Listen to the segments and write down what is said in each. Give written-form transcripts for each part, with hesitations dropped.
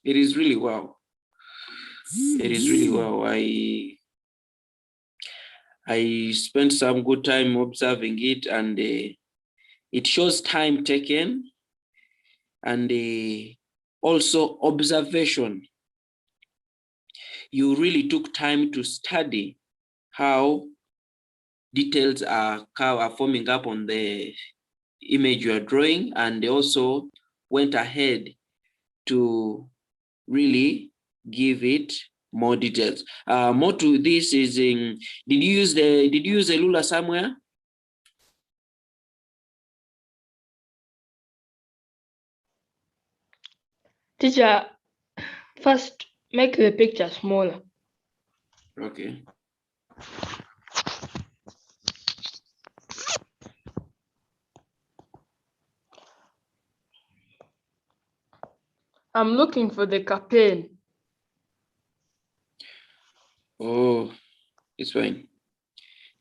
It is really wow. It is really wow. I spent some good time observing it, and it shows time taken and also observation. You really took time to study how details are forming up on the image you are drawing, and they also went ahead to really give it more details. More to this is did you use a ruler somewhere? Teacher, first make the picture smaller. Okay. I'm looking for the campaign. Oh, it's fine.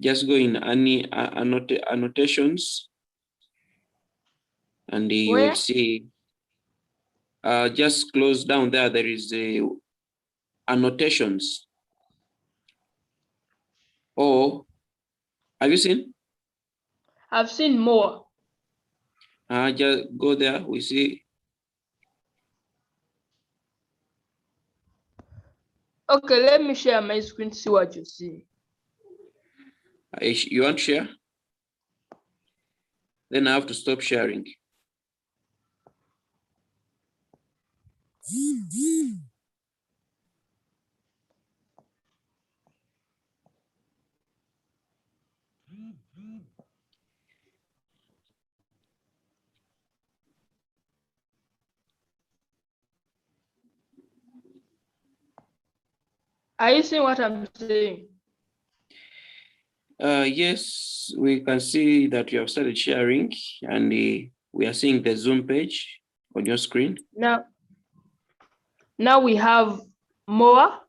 Just go in any annotations, and you will see. Just close down there. There is a annotations. Oh, have you seen? I've seen more. Just go there. We see. Okay, let me share my screen, see what you see. You want to share? Then I have to stop sharing. Are you seeing what I'm saying? Yes, we can see that you have started sharing, and we are seeing the Zoom page on your screen. Now we have more.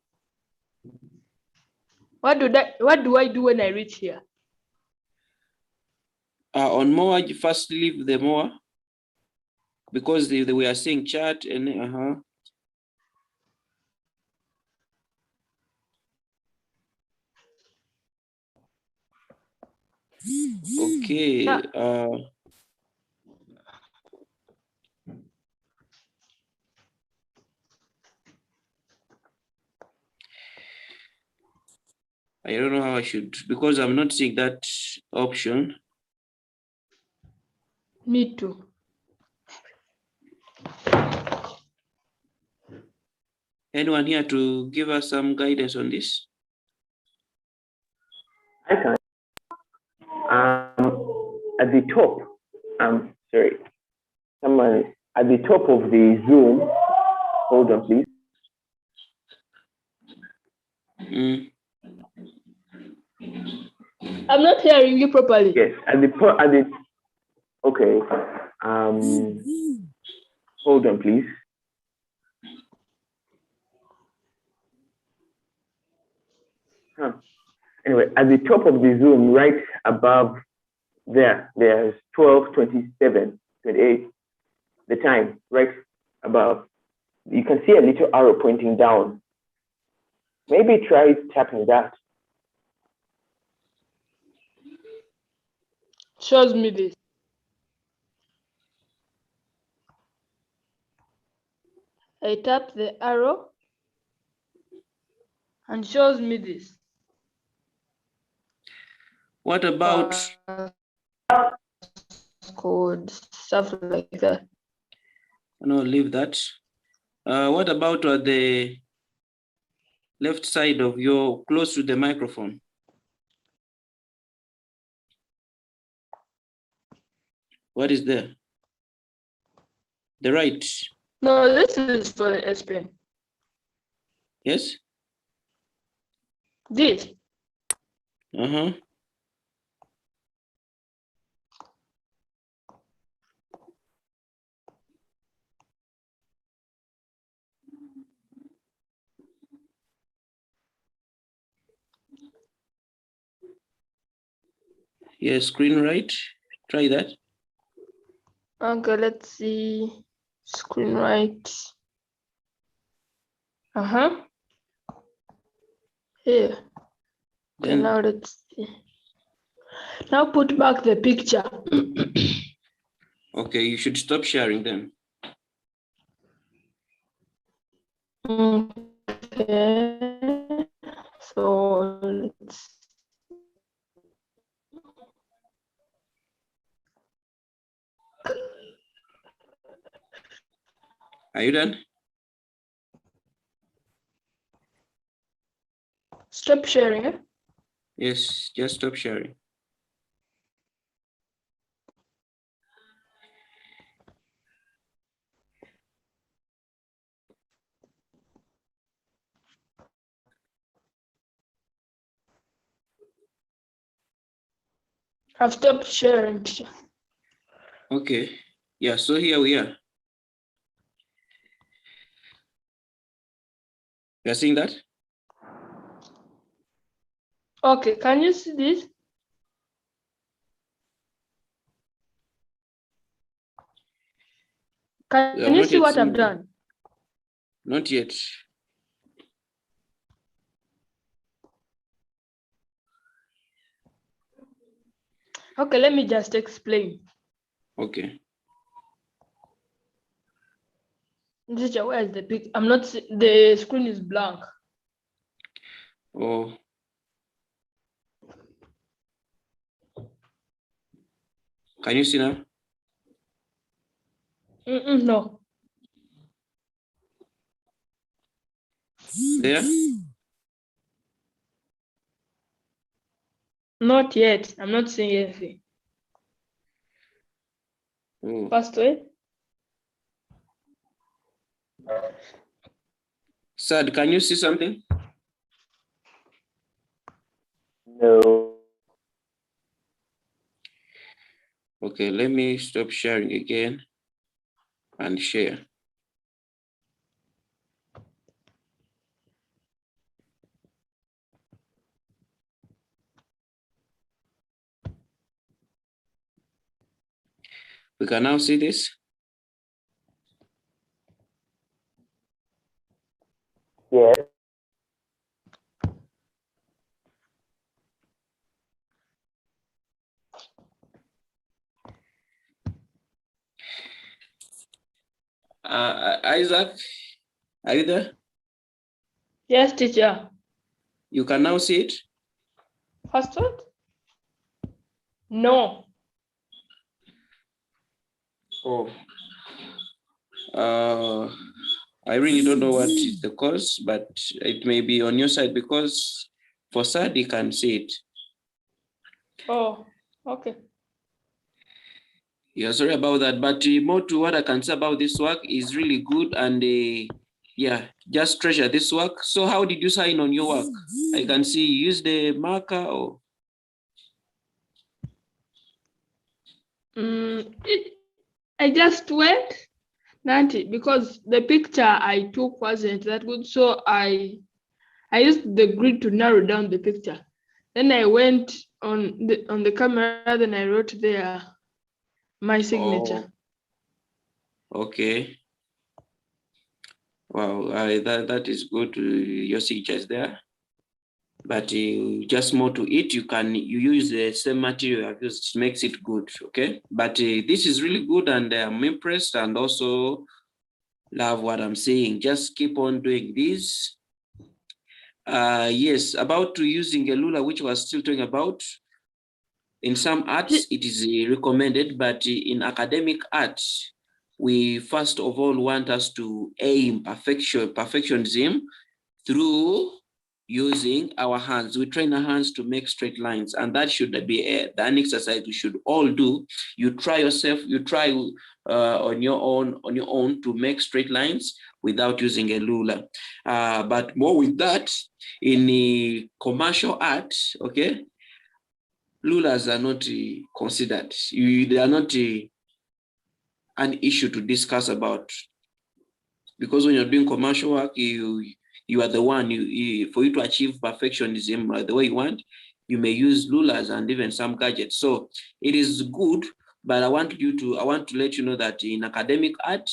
What do I do when I reach here? On more, you first leave the more, because we are seeing chat and okay. I don't know how I should, because I'm not seeing that option. Me too. Anyone here to give us some guidance on this? I can. At the top, sorry, someone at the top of the Zoom. Hold on, please. I'm not hearing you properly. Yes, okay. Hold on, please. Anyway, at the top of the Zoom, right above there's 12, 27, 28. The time, right above. You can see a little arrow pointing down. Maybe try tapping that. Shows me this. I tap the arrow and shows me this. What about code, stuff like that? No, leave that. What about the left side of your, close to the microphone? What is there? The right. No, this is for the S Pen. Yes? This. Yes, screen right. Try that. Okay, let's see. Screen right. Here. Okay, Then now let's see. Now put back the picture. okay, you should stop sharing them. Okay. So let's Are you done? stop sharing it. Yes, just stop sharing. I've stopped sharing. Okay. Yeah, so here we are. You are seeing that? Okay, can you see this? Can We have you not see yet what I've seen them. done? Not yet. Okay, let me just explain. Okay. Teacher, where is the pic? I'm not, the screen is blank. Oh. Can you see now? No. There? Not yet. I'm not seeing anything. Oh. First way. Sad, can you see something? No. Okay, let me stop sharing again and share. We can now see this. Yes. Isaac, are you there? Yes, teacher. You can now see it? First one? No. Oh. I really don't know what is the cause, but it may be on your side because for Sad, you can see it. Oh, okay. Yeah, sorry about that, but more to what I can say about this work is really good, and yeah, just treasure this work. So how did you sign on your work? I can see you use the marker or? I just went, Nanti, because the picture I took wasn't that good, so I used the grid to narrow down the picture. Then I went on the camera, then I wrote there my signature. Oh, okay. Wow, that is good. Your signature is there, but just more to it. You use the same material I've used, makes it good. Okay, but this is really good, and I'm impressed, and also love what I'm saying. Just keep on doing this. Yes, about using a ruler, which was still talking about. In some arts, it is recommended, but in academic arts, we first of all want us to aim perfectionism through using our hands. We train our hands to make straight lines, and that should be an exercise we should all do. You try yourself, you try on your own to make straight lines without using a ruler. But more with that, in the commercial art, okay, rulers are not considered. They are not an issue to discuss about, because when you're doing commercial work, you are the one, for you to achieve perfectionism the way you want, you may use rulers and even some gadgets. So it is good, but I want to let you know that in academic art,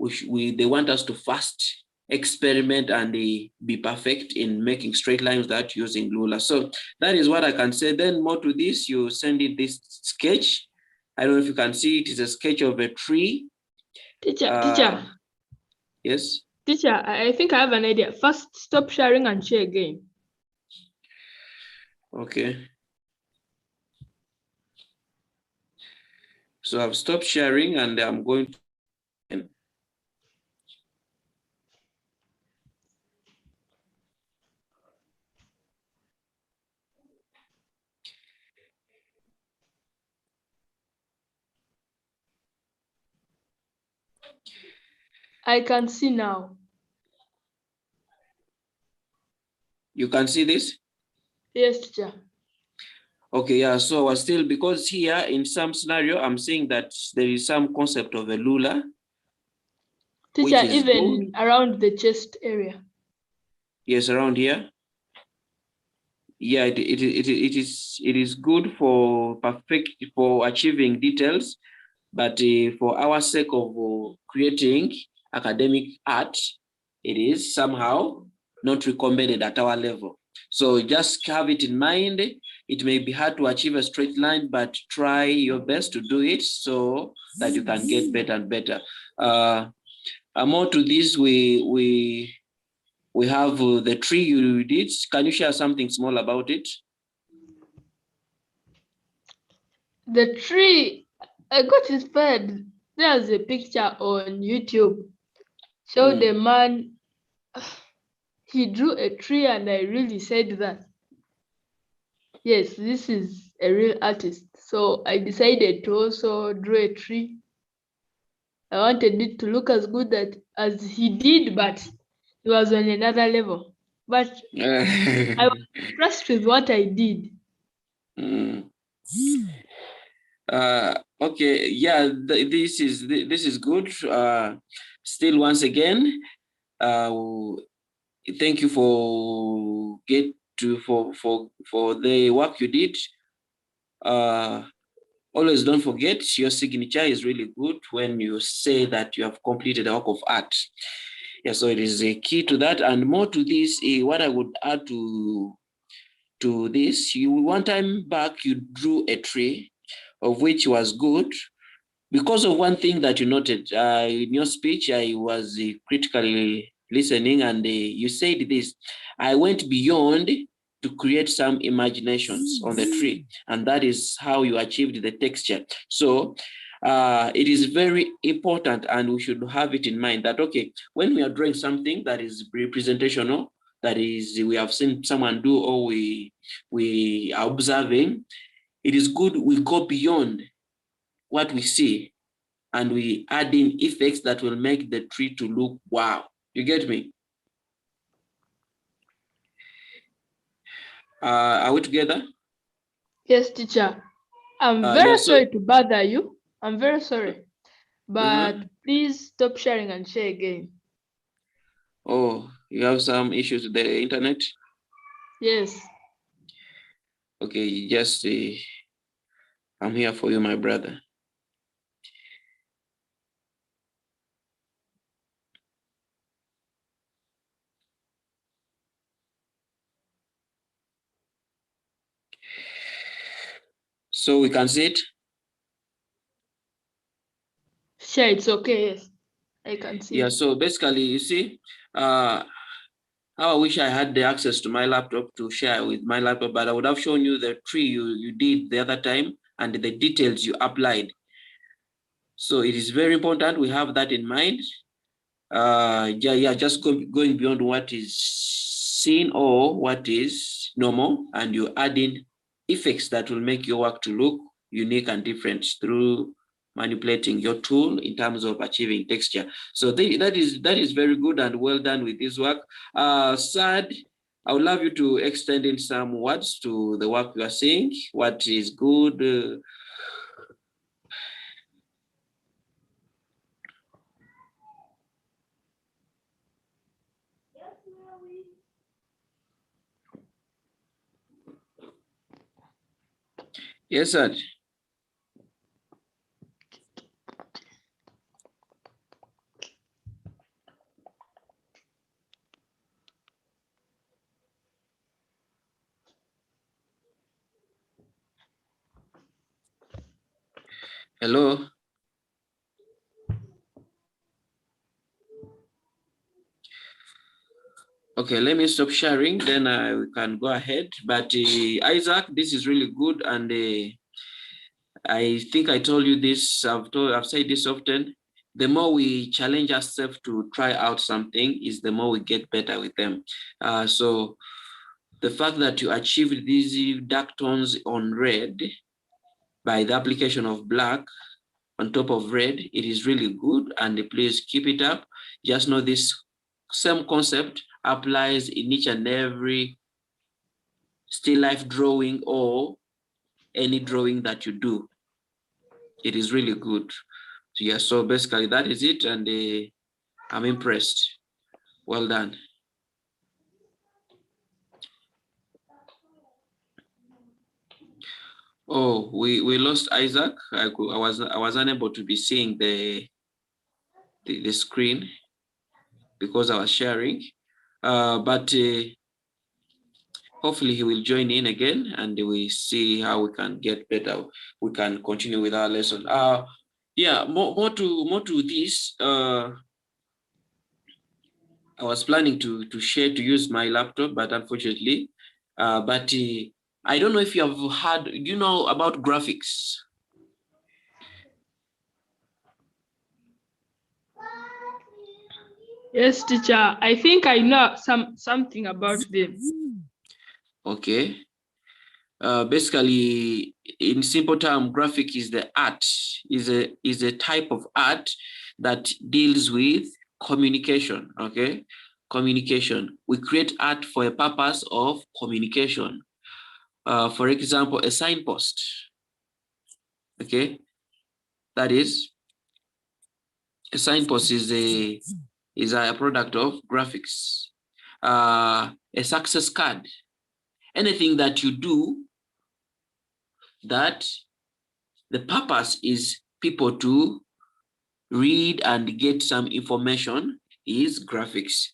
they want us to first experiment and be perfect in making straight lines that using ruler. So that is what I can say. Then more to this, you send it this sketch. I don't know if you can see it is a sketch of a tree. Teacher. Yes. Teacher, I think I have an idea. First, stop sharing and share again. Okay. So I've stopped sharing and I'm going to. I can see now. You can see this? Yes, teacher. Okay, yeah, so I was still, because here in some scenario, I'm saying that there is some concept of a ruler. Teacher, which is even good. Around the chest area. Yes, around here. Yeah, it is good for achieving details, but for our sake of creating academic art, it is somehow not recommended at our level. So just have it in mind. It may be hard to achieve a straight line, but try your best to do it so that you can get better and better. More to this, we have the tree you did. Can you share something small about it? The tree, I got inspired. There's a picture on YouTube. Showed the man, he drew a tree, and I really said that, yes, this is a real artist. So I decided to also draw a tree. I wanted it to look as good as he did, but he was on another level. But I was impressed with what I did. Okay, yeah, this is good. Still, once again, thank you for the work you did. Always don't forget your signature is really good when you say that you have completed a work of art. Yeah, so it is a key to that. And more to this, what I would add to this, one time back you drew a tree, of which was good because of one thing that you noted in your speech. I was critically listening, and you said this: I went beyond to create some imaginations on the tree, and that is how you achieved the texture. So it is very important, and we should have it in mind that, okay, when we are drawing something that is representational, that is we have seen someone do, or we are observing, it is good we go beyond what we see and we add in effects that will make the tree to look wow. You get me? Are we together? Yes, teacher. I'm very sorry to bother you. I'm very sorry. But please stop sharing and share again. Oh, you have some issues with the internet? Yes. Okay, just I'm here for you, my brother. So we can see it? Sure, it's okay. Yes, I can see. Yeah, so basically, you see, how I wish I had the access to my laptop to share with my laptop, but I would have shown you the tree you did the other time and the details you applied. So it is very important we have that in mind. Just going beyond what is seen or what is normal, and you add in effects that will make your work to look unique and different through manipulating your tool in terms of achieving texture. So that is very good and well done with this work. Sad, I would love you to extend in some words to the work you are seeing. What is good? Yes, sir. Hello? Okay, let me stop sharing, then we can go ahead. But Isaac, this is really good, and I think I told you this. I've said this often. The more we challenge ourselves to try out something, is the more we get better with them. So the fact that you achieved these dark tones on red by the application of black on top of red, it is really good, and please keep it up. Just know this same concept applies in each and every still life drawing or any drawing that you do. It is really good. So yeah, so basically that is it, and I'm impressed. Well done. Oh, we lost Isaac. I was unable to be seeing the screen because I was sharing, but hopefully he will join in again, and we see how we can get better. We can continue with our lesson. Yeah, more to this. I was planning to use my laptop, but unfortunately, I don't know if you have heard. Do you know about graphics? Yes, teacher. I think I know something about them. Okay. Basically, in simple term, graphic is the art, is a type of art that deals with communication. Okay, communication. We create art for a purpose of communication. For example, a signpost. Okay, that is a signpost is a product of graphics. A success card. Anything that you do that the purpose is people to read and get some information is graphics.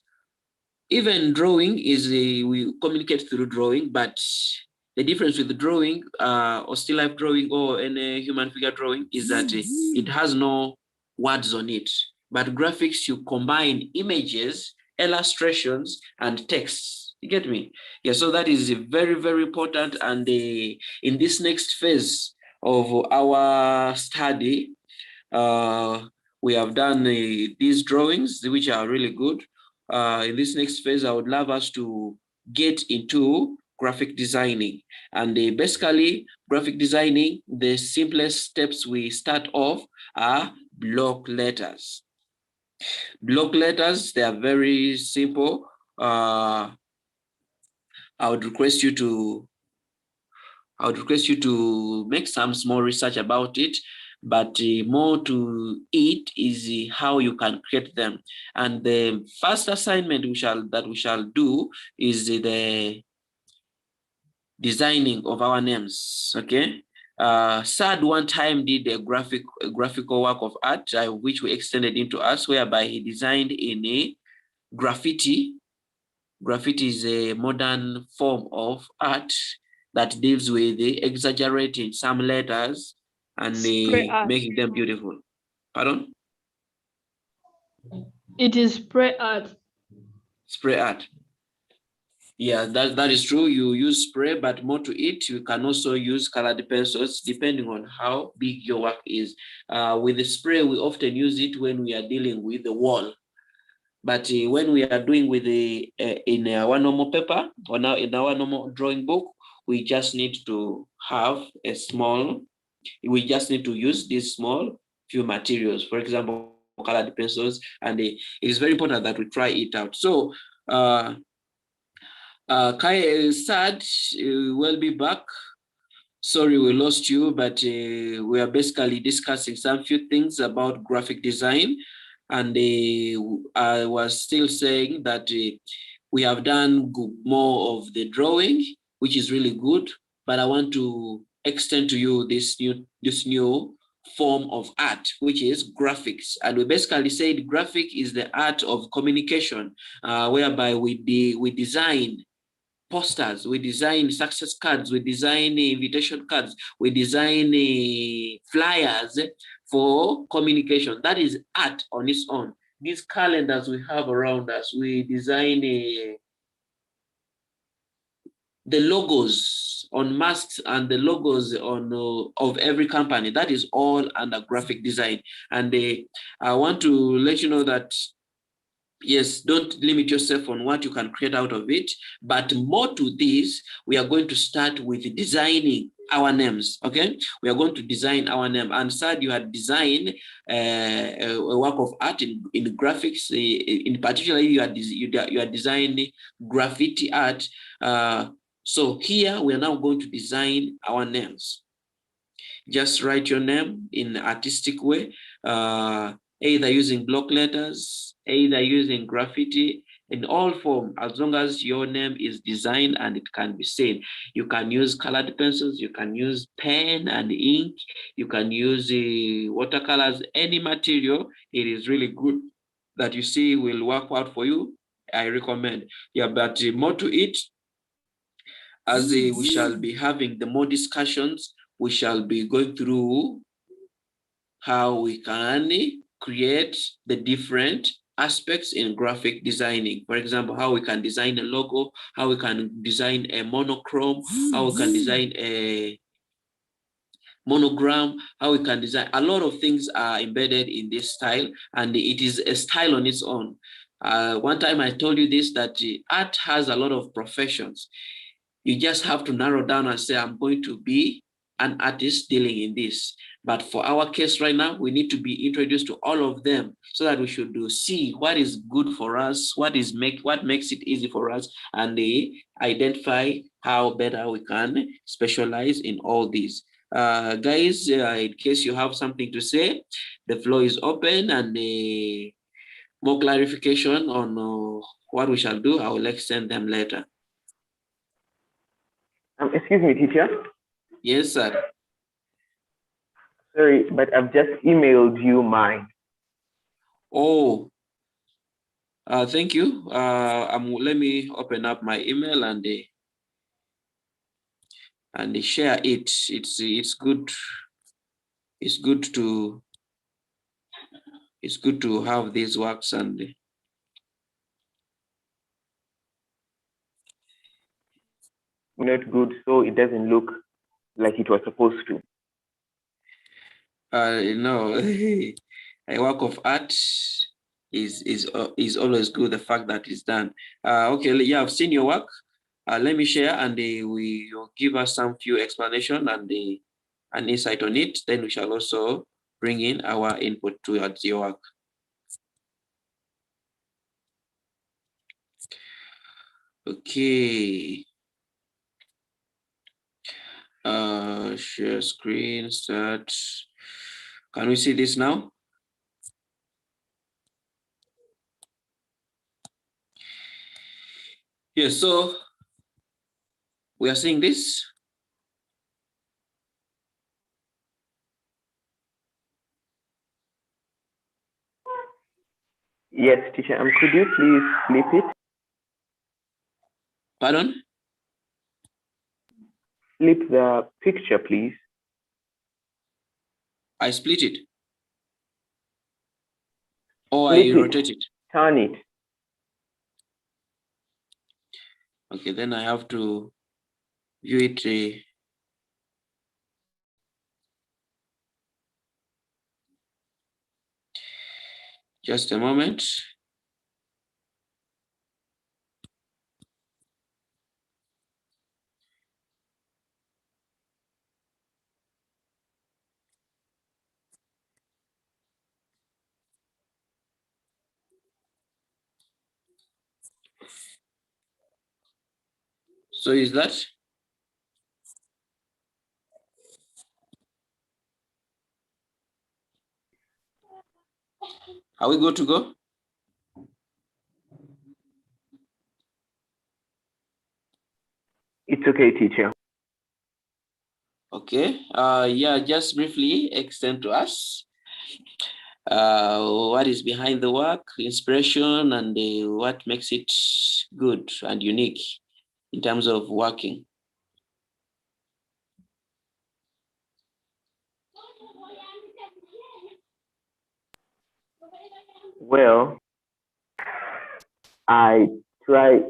Even drawing is we communicate through drawing, but the difference with the drawing or still life drawing or any human figure drawing is that it has no words on it. But graphics, you combine images, illustrations, and texts. You get me? Yeah, so that is very, very important. And in this next phase of our study, we have done these drawings, which are really good. In this next phase, I would love us to get into graphic designing. And basically, graphic designing, the simplest steps we start off are block letters. Block letters, they are very simple. I would request you to make some small research about it, but more to it is how you can create them. And the first assignment we shall do is the designing of our names. Okay. Sad one time did a graphical work of art, which we extended into us, whereby he designed in a graffiti. Graffiti is a modern form of art that deals with exaggerating some letters and making them beautiful. Pardon? It is spray art. Spray art. Yeah, that is true. You use spray, but more to it, you can also use colored pencils depending on how big your work is. With the spray, we often use it when we are dealing with the wall. But when we are doing with in our normal paper or now in our normal drawing book, we just need to have we just need to use these small few materials, for example, colored pencils, and it is very important that we try it out. So Kai is sad, we'll be back. Sorry we lost you, but we are basically discussing some few things about graphic design. And I was still saying that we have done more of the drawing, which is really good, but I want to extend to you this new form of art, which is graphics. And we basically said graphic is the art of communication, whereby we design posters, we design success cards, we design invitation cards, we design flyers for communication. That is art on its own. These calendars we have around us, we design the logos on masks and the logos on of every company. That is all under graphic design. And I want to let you know that, yes, don't limit yourself on what you can create out of it, but more to this, we are going to start with designing our names. Okay, we are going to design our name. And Sad, you had designed a work of art in graphics. In particular, you are designing graffiti art. So here we are now going to design our names. Just write your name in an artistic way, either using block letters, either using graffiti, in all form, as long as your name is designed and it can be seen. You can use colored pencils, you can use pen and ink, you can use watercolors, any material. It is really good that you see will work out for you. I recommend. Yeah, but more to it, as we shall be having the more discussions, we shall be going through how we can create the different aspects in graphic designing. For example, how we can design a logo, how we can design a monochrome, how we can design a monogram, how we can design. A lot of things are embedded in this style, and it is a style on its own. One time I told you this, that art has a lot of professions. You just have to narrow down and say, I'm going to be an artist dealing in this. But for our case right now, we need to be introduced to all of them so that we should see what is good for us, what makes it easy for us, and identify how better we can specialize in all these. Guys, in case you have something to say, the floor is open, and more clarification on what we shall do, I will extend them later. Excuse me, teacher. Yes, sir. Sorry, but I've just emailed you mine. Oh, thank you. Let me open up my email and share it. It's good. It's good to have these works and. Not good, so it doesn't look like it was supposed to. No, a work of art is always good. The fact that it's done. Okay, yeah, I've seen your work. Let me share, and we will give us some few explanation and an insight on it. Then we shall also bring in our input towards your work. Okay. Share screen, start. Can we see this now? Yes, so we are seeing this. Yes, teacher. Could you please flip it? Pardon? Flip the picture, please. I split it. Or I rotate it. Turn it. Okay, then I have to view it. Just a moment. So is that? Are we good to go? It's okay, teacher. Okay. Yeah, just briefly extend to us what is behind the work, inspiration, and what makes it good and unique. in terms of working? Well, I tried.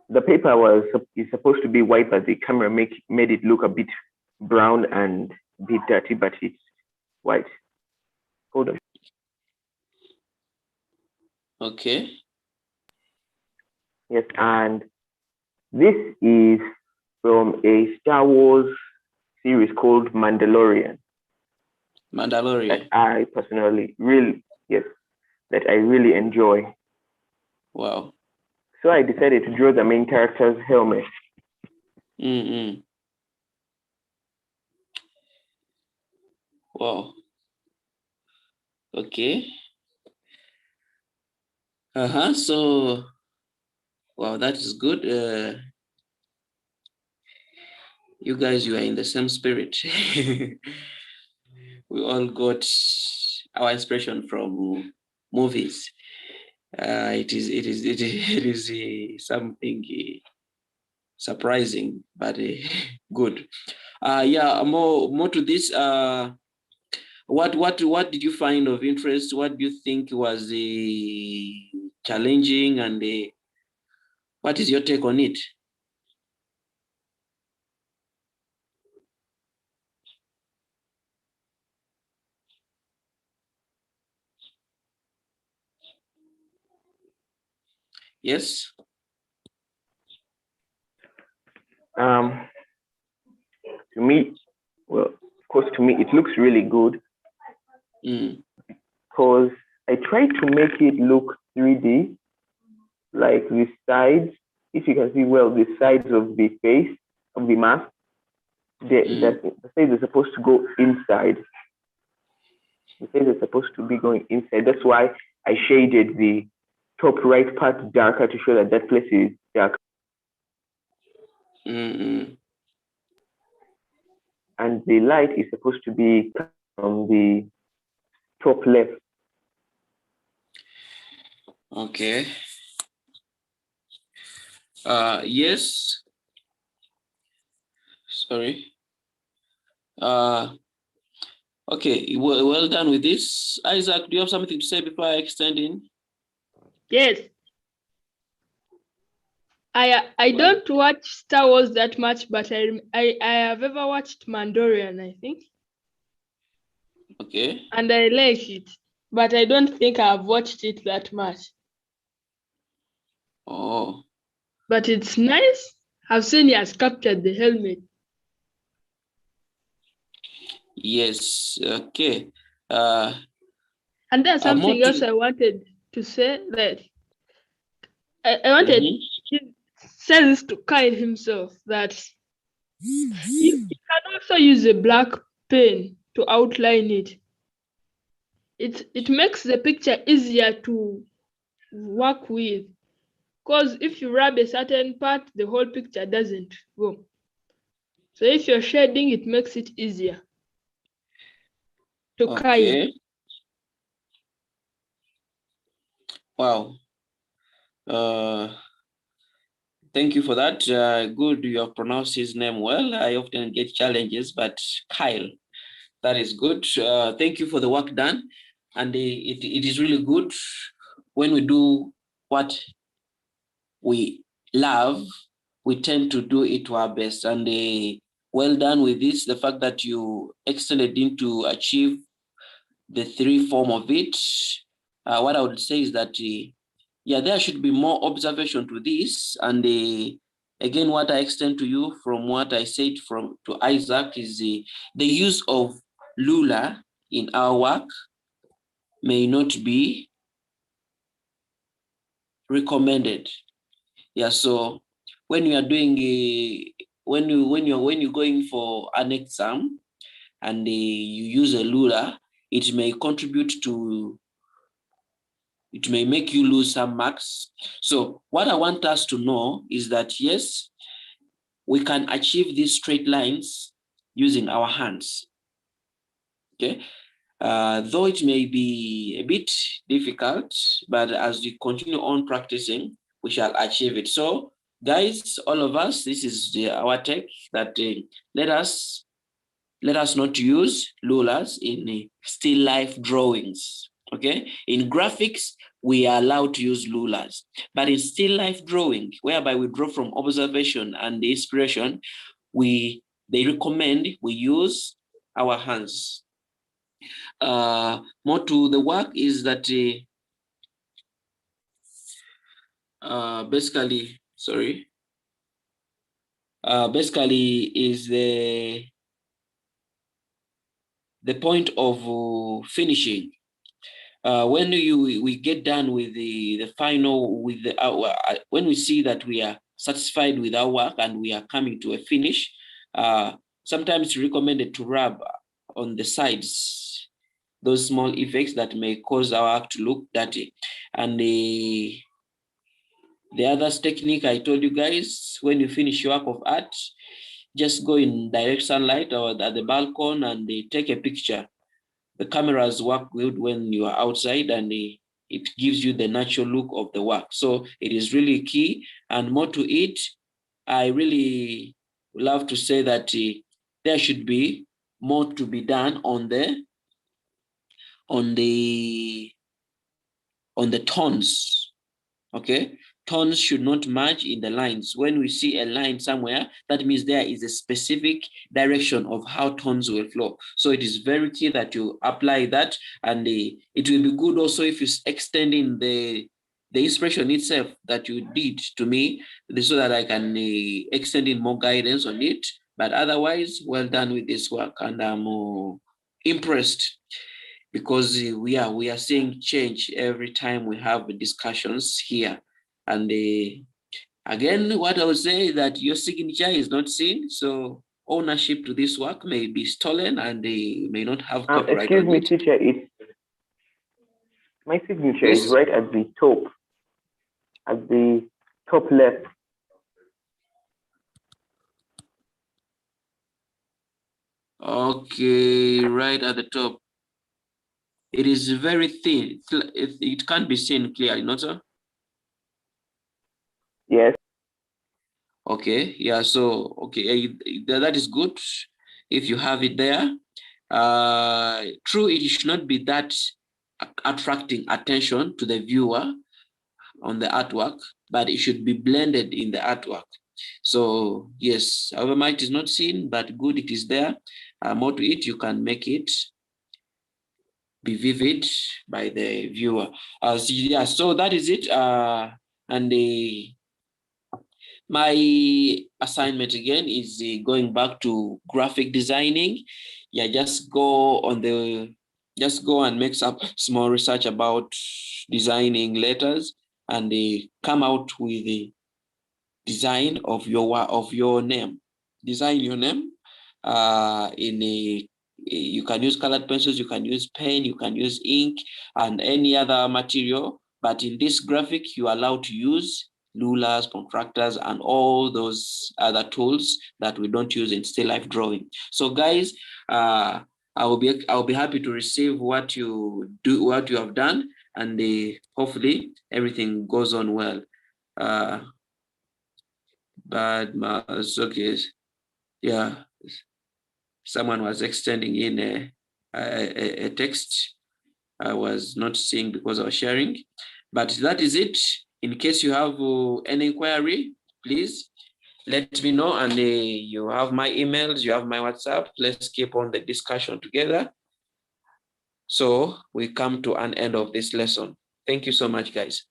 The paper is supposed to be white, but the camera made it look a bit brown and a bit dirty, but it's white. Hold on. Okay. Yes, and this is from a Star Wars series called Mandalorian. Mandalorian. That I personally that I really enjoy. Wow. So I decided to draw the main character's helmet. Wow. Okay. So, wow, that is good. You guys, you are in the same spirit. We all got our inspiration from movies. It is something surprising, but good. Yeah, more to this. What did you find of interest? What do you think was challenging, and what is your take on it? Yes. To me, well, of course, to me, it looks really good because I tried to make it look 3D, like the sides. If you can see well, the sides of the face of the mask, the sides are supposed to go inside. The sides are supposed to be going inside. That's why I shaded the top right part darker to show that that place is dark. And the light is supposed to be on the top left. Okay. Yes. Sorry. Okay, well done with this. Isaac, do you have something to say before I extend in? Yes. I don't watch Star Wars that much, but I have ever watched Mandalorian, I think. Okay. And I like it, but I don't think I've watched it that much. Oh. But it's nice. I've seen he has captured the helmet. Yes. Okay. And there's something else I wanted to say, that I wanted to say this to Kyle himself, that you can also use a black pen to outline it. It makes the picture easier to work with, because if you rub a certain part, the whole picture doesn't go. So if you're shading, it makes it easier to Kyle. Wow. Thank you for that. Good, you have pronounced his name well. I often get challenges, but Kyle, that is good. Thank you for the work done. And it is really good when we do what we love, we tend to do it to our best. And well done with this, the fact that you extended into achieve the 3 form of it. What I would say is that there should be more observation to this. And again, what I extend to you from what I said to Isaac is the use of Lula in our work may not be recommended. Yeah, so when you are doing when you're going for an exam and you use a Lula, it may make you lose some marks. So what I want us to know is that, yes, we can achieve these straight lines using our hands. Okay. Though it may be a bit difficult, but as we continue on practicing, we shall achieve it. So guys, all of us, this is our take that let us not use rulers in still life drawings. Okay, in graphics we are allowed to use rulers, but in still life drawing, whereby we draw from observation and the inspiration, they recommend we use our hands. More to the work is that basically is the point of finishing. When we get done with the final, with when we see that we are satisfied with our work and we are coming to a finish, sometimes it's recommended to rub on the sides those small effects that may cause our work to look dirty. And the other technique I told you guys, when you finish your work of art, just go in direct sunlight or at the balcony and take a picture. The cameras work good when you are outside, and it gives you the natural look of the work. So it is really key. And more to it, I really love to say that there should be more to be done on the tones. Okay, tones should not merge in the lines. When we see a line somewhere, that means there is a specific direction of how tones will flow. So it is very key that you apply that, and it will be good also if you extend in the inspiration itself that you did to me, so that I can extend in more guidance on it. But otherwise, well done with this work, and I'm impressed, because we are seeing change every time we have discussions here. And again, what I would say is that your signature is not seen, so ownership to this work may be stolen, and they may not have copyright. Excuse me, teacher. My signature is right at the top left. Okay, right at the top. It is very thin. It can't be seen clearly, not so? Yes. Okay, yeah, so, okay, that is good if you have it there. True, it should not be that attracting attention to the viewer on the artwork, but it should be blended in the artwork. So yes, however much is not seen, but good, it is there. More to it, you can make it be vivid by the viewer. Yeah, so that is it. And my assignment again is going back to graphic designing. Yeah, just go and make some small research about designing letters, and come out with the design of your name. Design your name you can use colored pencils, you can use pen, you can use ink and any other material, but in this graphic you are allowed to use rulers, protractors, and all those other tools that we don't use in still life drawing. So guys, I'll be happy to receive what you have done, and hopefully everything goes on well. But okay, yeah, someone was extending in a text I was not seeing because I was sharing, but that is it. In case you have any inquiry, please let me know, and you have my emails, you have my WhatsApp. Let's keep on the discussion together. So we come to an end of this lesson. Thank you so much, guys.